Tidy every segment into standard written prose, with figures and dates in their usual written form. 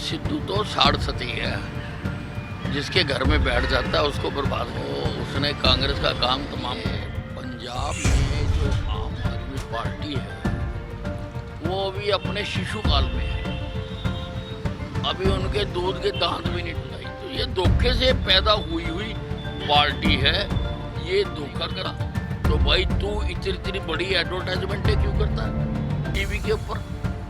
सिद्धू तो साड़सती है, जिसके घर में बैठ जाता है उसको बर्बाद हो। उसने कांग्रेस का काम तमाम। पंजाब में जो आम आदमी पार्टी है वो अभी अपने शिशु काल में है, अभी उनके दूध के दांत भी नहीं टूटाई। तो ये धोखे से पैदा हुई पार्टी है, ये धोखा करा। तो भाई तू इतनी बड़ी एडवर्टाइजमेंट क्यों करता है टीवी के ऊपर?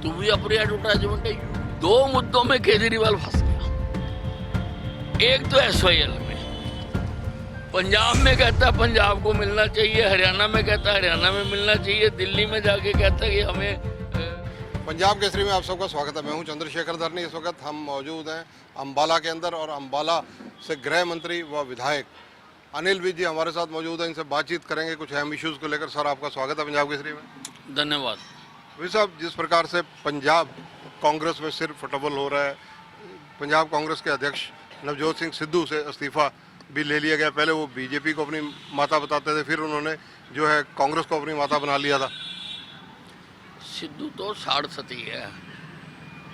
तू भी अपनी एडवर्टाइजमेंट है। दो मुद्दों में केजरीवाल फंस गया। एक तो एसवाईएल में, पंजाब में कहता है पंजाब को मिलना चाहिए, हरियाणा में कहता है हरियाणा में मिलना चाहिए, दिल्ली में जाके कहता है कि हमें। पंजाब केसरी में आप सबका स्वागत है। मैं हूं चंद्रशेखर धरनी। इस वक्त हम मौजूद हैं अंबाला के अंदर और अंबाला से गृह मंत्री व विधायक अनिल विज जी हमारे साथ मौजूद हैं। इनसे बातचीत करेंगे कुछ अहम इश्यूज़ को लेकर। सर, आपका स्वागत है पंजाब केसरी में। धन्यवाद। भाई साहब, जिस प्रकार से पंजाब कांग्रेस में सिर फुटबॉल हो रहा है, पंजाब कांग्रेस के अध्यक्ष नवजोत सिंह सिद्धू से इस्तीफा भी ले लिया गया। पहले वो बीजेपी को अपनी माता बताते थे, फिर उन्होंने जो है कांग्रेस को अपनी माता बना लिया था। सिद्धू तो साड़सती है,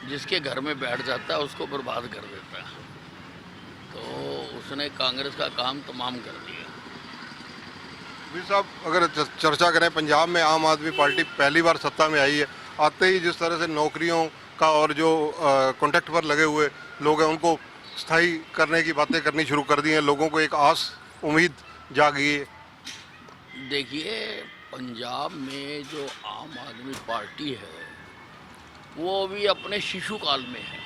जिसके घर में बैठ जाता है उसको बर्बाद कर देता है। तो उसने कांग्रेस का काम तमाम कर दिया। भाई साहब, अगर चर्चा करें, पंजाब में आम आदमी पार्टी पहली बार सत्ता में आई है। आते ही जिस तरह से नौकरियों का और जो कॉन्ट्रैक्ट पर लगे हुए लोग हैं उनको स्थायी करने की बातें करनी शुरू कर दी हैं। लोगों को एक आस उम्मीद जागी है। देखिए, पंजाब में जो आम आदमी पार्टी है वो अभी अपने शिशु काल में है,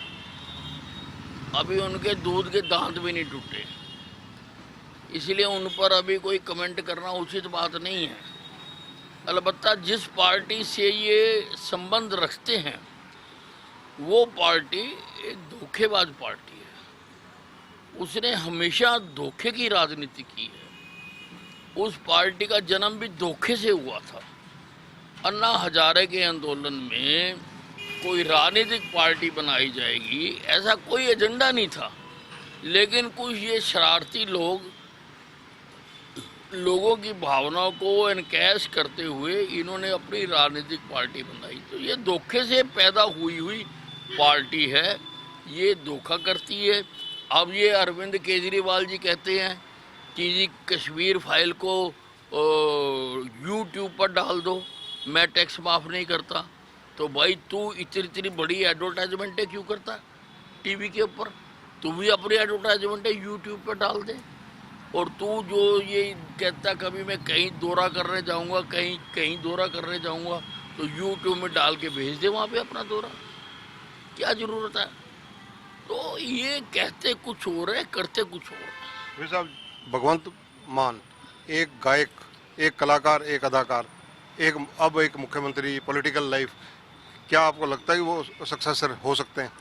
अभी उनके दूध के दांत भी नहीं टूटे, इसलिए उन पर अभी कोई कमेंट करना उचित बात नहीं है। अलबत्ता जिस पार्टी से ये संबंध रखते हैं वो पार्टी एक धोखेबाज पार्टी है। उसने हमेशा धोखे की राजनीति की है। उस पार्टी का जन्म भी धोखे से हुआ था। अन्ना हजारे के आंदोलन में कोई राजनीतिक पार्टी बनाई जाएगी ऐसा कोई एजेंडा नहीं था, लेकिन कुछ ये शरारती लोगों की भावनाओं को एनकैश करते हुए इन्होंने अपनी राजनीतिक पार्टी बनाई। तो ये धोखे से पैदा हुई पार्टी है, ये धोखा करती है। अब ये अरविंद केजरीवाल जी कहते हैं कि जी कश्मीर फाइल को यूट्यूब पर डाल दो, मैं टैक्स माफ़ नहीं करता। तो भाई तू इतनी बड़ी एडवर्टाइजमेंट क्यों करता टीवी के ऊपर? तू भी अपनी एडवर्टाइजमेंट यूट्यूब पर डाल दे। और तू जो ये कहता कभी मैं कहीं दौरा करने जाऊंगा, कहीं दौरा करने जाऊंगा, तो यूट्यूब में डाल के भेज दे वहाँ पे अपना दौरा, क्या ज़रूरत है? तो ये कहते कुछ और है, करते कुछ और है। भाई साहब, भगवंत मान एक गायक, एक कलाकार, एक अदाकार, अब एक मुख्यमंत्री, पॉलिटिकल लाइफ, क्या आपको लगता है कि वो सक्सेसर हो सकते हैं?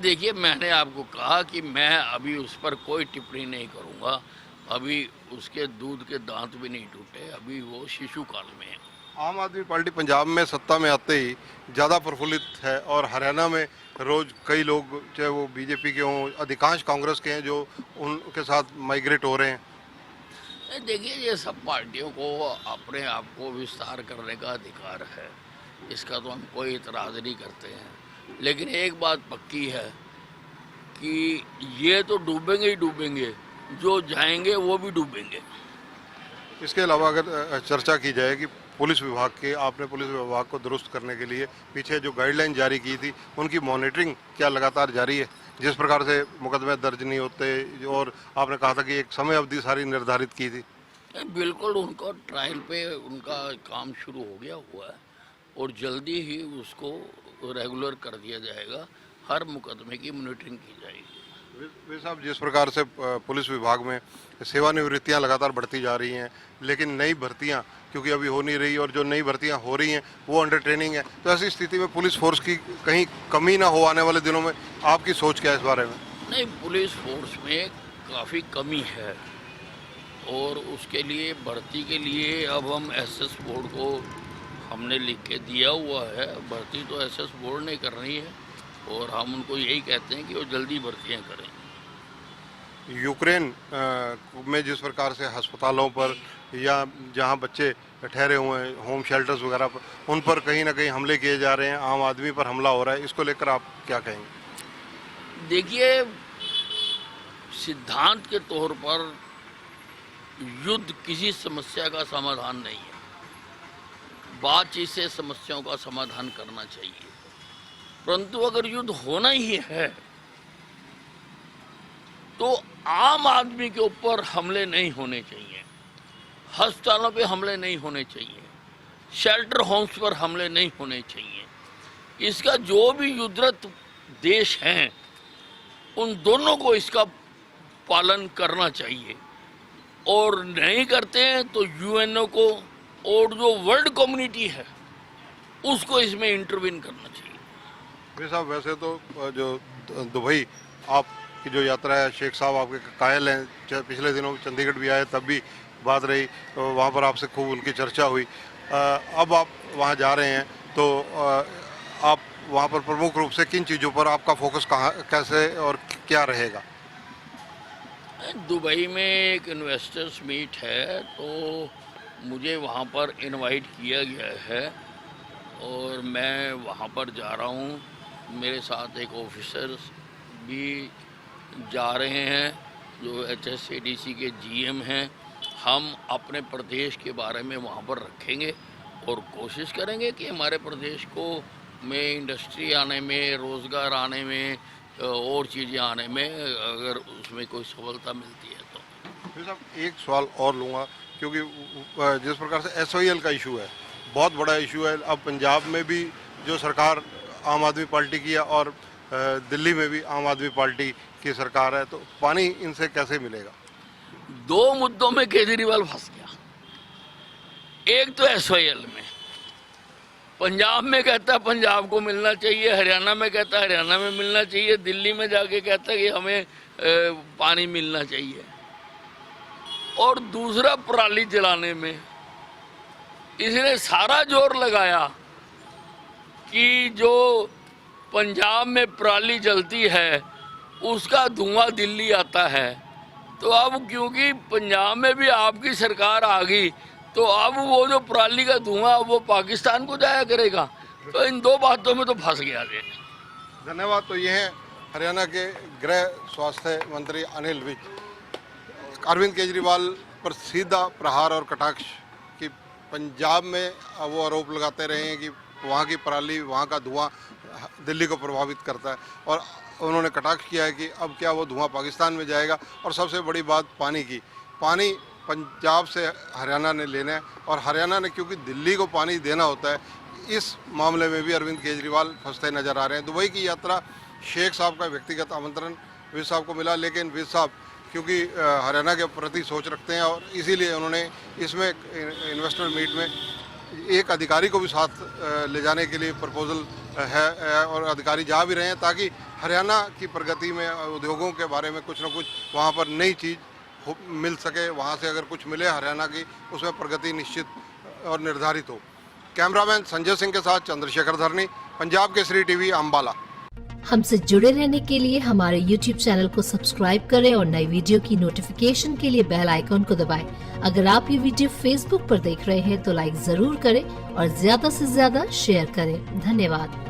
देखिए, मैंने आपको कहा कि मैं अभी उस पर कोई टिप्पणी नहीं करूँगा। अभी उसके दूध के दांत भी नहीं टूटे, अभी वो शिशु काल में है। आम आदमी पार्टी पंजाब में सत्ता में आते ही ज़्यादा प्रफुल्लित है और हरियाणा में रोज़ कई लोग, चाहे वो बीजेपी के हों, अधिकांश कांग्रेस के हैं, जो उनके साथ माइग्रेट हो रहे हैं। देखिए, ये सब पार्टियों को अपने आप को विस्तार करने का अधिकार है, इसका तो हम कोई इतराज़ नहीं करते हैं। लेकिन एक बात पक्की है कि ये तो डूबेंगे ही डूबेंगे, जो जाएंगे वो भी डूबेंगे। इसके अलावा अगर चर्चा की जाए कि पुलिस विभाग के, आपने पुलिस विभाग को दुरुस्त करने के लिए पीछे जो गाइडलाइन जारी की थी, उनकी मॉनिटरिंग क्या लगातार जारी है? जिस प्रकार से मुकदमे दर्ज नहीं होते और आपने कहा था कि एक समय अवधि सारी निर्धारित की थी। बिल्कुल, उनको ट्रायल पे उनका काम शुरू हो गया हुआ है और जल्दी ही उसको रेगुलर कर दिया जाएगा। हर मुकदमे की मॉनिटरिंग की जाएगी। वे साहब, जिस प्रकार से पुलिस विभाग में सेवानिवृत्तियां लगातार बढ़ती जा रही हैं, लेकिन नई भर्तियां क्योंकि अभी हो नहीं रही और जो नई भर्तियां हो रही हैं वो अंडर ट्रेनिंग है, तो ऐसी स्थिति में पुलिस फोर्स की कहीं कमी ना हो आने वाले दिनों में, आपकी सोच क्या है इस बारे में? नहीं, पुलिस फोर्स में काफ़ी कमी है और उसके लिए भर्ती के लिए अब हम एसएस बोर्ड को हमने लिख के दिया हुआ है। भर्ती तो एसएस बोर्ड ने करनी है और हम उनको यही कहते हैं कि वो जल्दी भर्तियां करें। यूक्रेन में जिस प्रकार से अस्पतालों पर या जहां बच्चे ठहरे हुए हैं, होम शेल्टर्स वगैरह पर, उन पर कहीं ना कहीं हमले किए जा रहे हैं, आम आदमी पर हमला हो रहा है, इसको लेकर आप क्या कहेंगे? देखिए, सिद्धांत के तौर पर युद्ध किसी समस्या का समाधान नहीं है। बातचीत से समस्याओं का समाधान करना चाहिए। परंतु अगर युद्ध होना ही है तो आम आदमी के ऊपर हमले नहीं होने चाहिए, अस्पतालों पे हमले नहीं होने चाहिए, शेल्टर होम्स पर हमले नहीं होने चाहिए। इसका जो भी युद्धरत देश हैं उन दोनों को इसका पालन करना चाहिए, और नहीं करते हैं तो यूएनओ को और जो वर्ल्ड कम्युनिटी है उसको इसमें इंटरवीन करना चाहिए। भाई साहब, वैसे तो जो दुबई आपकी जो यात्रा है, शेख साहब आपके कायल हैं, पिछले दिनों चंडीगढ़ भी आए तब भी बात रही, तो वहाँ पर आपसे खूब उनकी चर्चा हुई। अब आप वहाँ जा रहे हैं तो आप वहाँ पर प्रमुख रूप से किन चीज़ों पर आपका फोकस कहाँ, कैसे और क्या रहेगा? दुबई में एक इन्वेस्टर्स मीट है, तो मुझे वहाँ पर इनवाइट किया गया है और मैं वहाँ पर जा रहा हूँ। मेरे साथ एक ऑफिसर्स भी जा रहे हैं जो HSADC के GM हैं। हम अपने प्रदेश के बारे में वहाँ पर रखेंगे और कोशिश करेंगे कि हमारे प्रदेश को में इंडस्ट्री आने में, रोज़गार आने में और चीज़ें आने में अगर उसमें कोई सफलता मिलती है तो। फिर साहब, एक सवाल और लूँगा, क्योंकि जिस प्रकार से SOEL का इशू है, बहुत बड़ा इशू है। अब पंजाब में भी जो सरकार आम आदमी पार्टी की है और दिल्ली में भी आम आदमी पार्टी की सरकार है, तो पानी इनसे कैसे मिलेगा? दो मुद्दों में केजरीवाल फंस गया। एक तो SOEL में, पंजाब में कहता है पंजाब को मिलना चाहिए, हरियाणा में कहता है हरियाणा में मिलना चाहिए, दिल्ली में जाके कहता है कि हमें पानी मिलना चाहिए। और दूसरा, पराली जलाने में इसने सारा जोर लगाया कि जो पंजाब में पराली जलती है उसका धुआं दिल्ली आता है। तो अब क्योंकि पंजाब में भी आपकी सरकार आ गई तो अब वो जो पराली का धुआं वो पाकिस्तान को जाया करेगा। तो इन दो बातों में तो फंस गया जी। धन्यवाद। तो ये हैं हरियाणा के गृह स्वास्थ्य मंत्री अनिल विज। अरविंद केजरीवाल पर सीधा प्रहार और कटाक्ष कि पंजाब में वो आरोप लगाते रहे हैं कि वहाँ की पराली, वहाँ का धुआं दिल्ली को प्रभावित करता है, और उन्होंने कटाक्ष किया है कि अब क्या वो धुआं पाकिस्तान में जाएगा। और सबसे बड़ी बात पानी की, पानी पंजाब से हरियाणा ने लेना है और हरियाणा ने क्योंकि दिल्ली को पानी देना होता है, इस मामले में भी अरविंद केजरीवाल फंसते नजर आ रहे हैं। दुबई की यात्रा, शेख साहब का व्यक्तिगत आमंत्रण विज साहब को मिला, लेकिन विज साहब क्योंकि हरियाणा के प्रति सोच रखते हैं और इसीलिए उन्होंने इसमें इन्वेस्टर मीट में एक अधिकारी को भी साथ ले जाने के लिए प्रपोजल है और अधिकारी जा भी रहे हैं ताकि हरियाणा की प्रगति में, उद्योगों के बारे में कुछ ना कुछ वहाँ पर नई चीज़ मिल सके। वहाँ से अगर कुछ मिले हरियाणा की, उसमें प्रगति निश्चित और निर्धारित हो। कैमरामैन संजय सिंह के साथ चंद्रशेखर धरनी, पंजाब केसरी टीवी, अंबाला। हमसे जुड़े रहने के लिए हमारे YouTube चैनल को सब्सक्राइब करें और नई वीडियो की नोटिफिकेशन के लिए बेल आइकॉन को दबाएं। अगर आप ये वीडियो Facebook पर देख रहे हैं तो लाइक जरूर करें और ज्यादा से ज्यादा शेयर करें। धन्यवाद।